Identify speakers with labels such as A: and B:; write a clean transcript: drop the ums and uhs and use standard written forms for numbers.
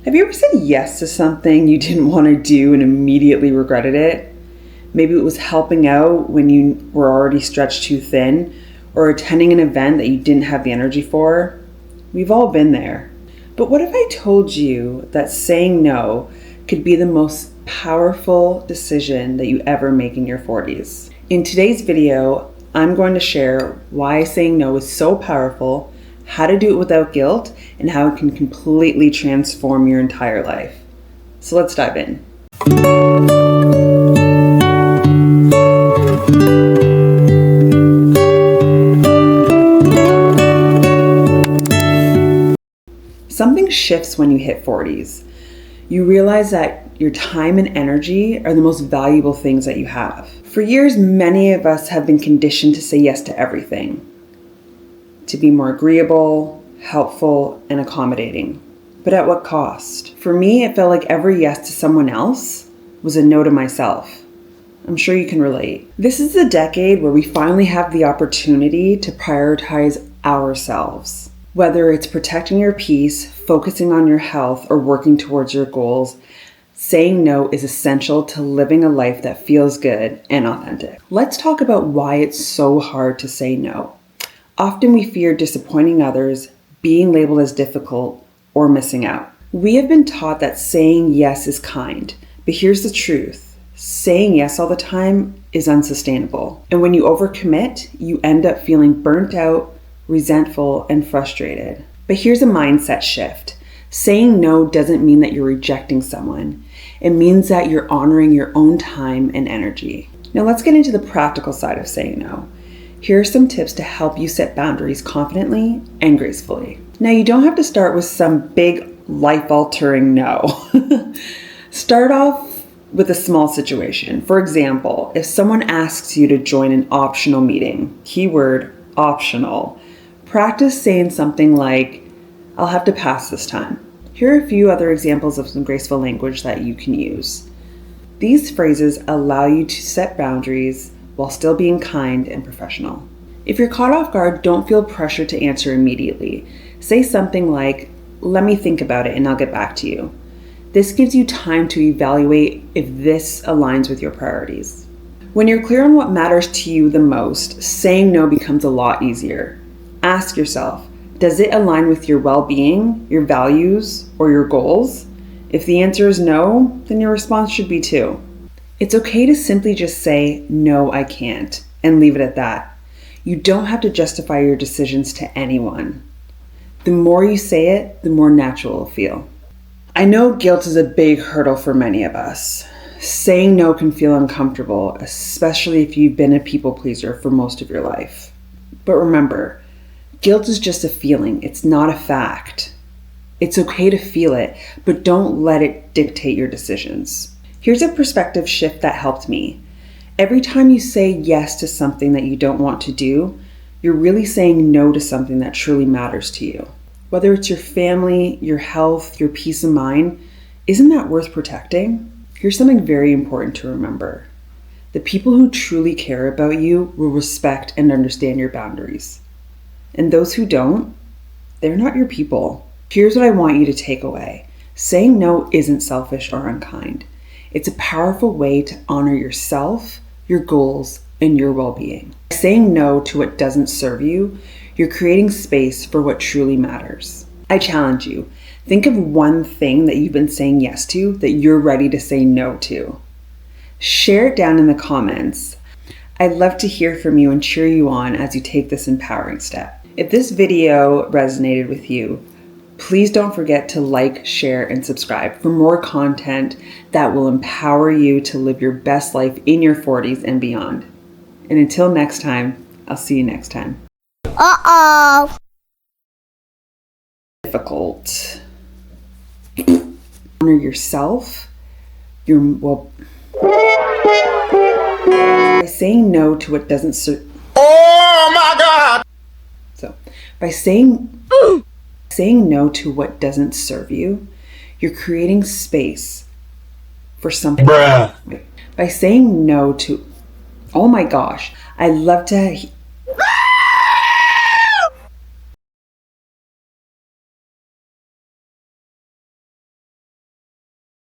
A: Have you ever said yes to something you didn't want to do and immediately regretted it? Maybe it was helping out when you were already stretched too thin, or attending an event that you didn't have the energy for. We've all been there. But what if I told you that saying no could be the most powerful decision that you ever make in your 40s? In today's video, I'm going to share why saying no is so powerful, how to do it without guilt, and how it can completely transform your entire life. So let's dive in. Something shifts when you hit 40s. You realize that your time and energy are the most valuable things that you have. For years, many of us have been conditioned to say yes to everything, to be more agreeable, helpful, and accommodating. But at what cost? For me, it felt like every yes to someone else was a no to myself. I'm sure you can relate. This is the decade where we finally have the opportunity to prioritize ourselves. Whether it's protecting your peace, focusing on your health, or working towards your goals, saying no is essential to living a life that feels good and authentic. Let's talk about why it's so hard to say no. Often we fear disappointing others, being labeled as difficult, or missing out. We have been taught that saying yes is kind, but here's the truth. Saying yes all the time is unsustainable. And when you overcommit, you end up feeling burnt out, resentful, and frustrated. But here's a mindset shift. Saying no doesn't mean that you're rejecting someone. It means that you're honoring your own time and energy. Now let's get into the practical side of saying no. Here are some tips to help you set boundaries confidently and gracefully. Now, you don't have to start with some big life-altering no. Start off with a small situation. For example, if someone asks you to join an optional meeting, keyword optional, practice saying something like, "I'll have to pass this time." Here are a few other examples of some graceful language that you can use. These phrases allow you to set boundaries while still being kind and professional. If you're caught off guard, don't feel pressure to answer immediately. Say something like, "Let me think about it and I'll get back to you." This gives you time to evaluate if this aligns with your priorities. When you're clear on what matters to you the most, saying no becomes a lot easier. Ask yourself, does it align with your well-being, your values, or your goals? If the answer is no, then your response should be too. It's okay to simply just say, "No, I can't," and leave it at that. You don't have to justify your decisions to anyone. The more you say it, the more natural it'll feel. I know guilt is a big hurdle for many of us. Saying no can feel uncomfortable, especially if you've been a people pleaser for most of your life. But remember, guilt is just a feeling, it's not a fact. It's okay to feel it, but don't let it dictate your decisions. Here's a perspective shift that helped me. Every time you say yes to something that you don't want to do, you're really saying no to something that truly matters to you. Whether it's your family, your health, your peace of mind, isn't that worth protecting? Here's something very important to remember. The people who truly care about you will respect and understand your boundaries. And those who don't, they're not your people. Here's what I want you to take away. Saying no isn't selfish or unkind. It's a powerful way to honor yourself, your goals, and your well-being. By saying no to what doesn't serve you, you're creating space for what truly matters. I challenge you. Think of one thing that you've been saying yes to that you're ready to say no to. Share it down in the comments. I'd love to hear from you and cheer you on as you take this empowering step. If this video resonated with you, please don't forget to like, share, and subscribe for more content that will empower you to live your best life in your 40s and beyond. And until next time, I'll see you next time.
B: Uh-oh.
A: Difficult. Honor yourself. By saying no to what doesn't serve.
B: Oh my God!
A: So, by saying no to what doesn't serve you, you're creating space for something.
B: Bruh.
A: By saying no to, oh my gosh, I'd love to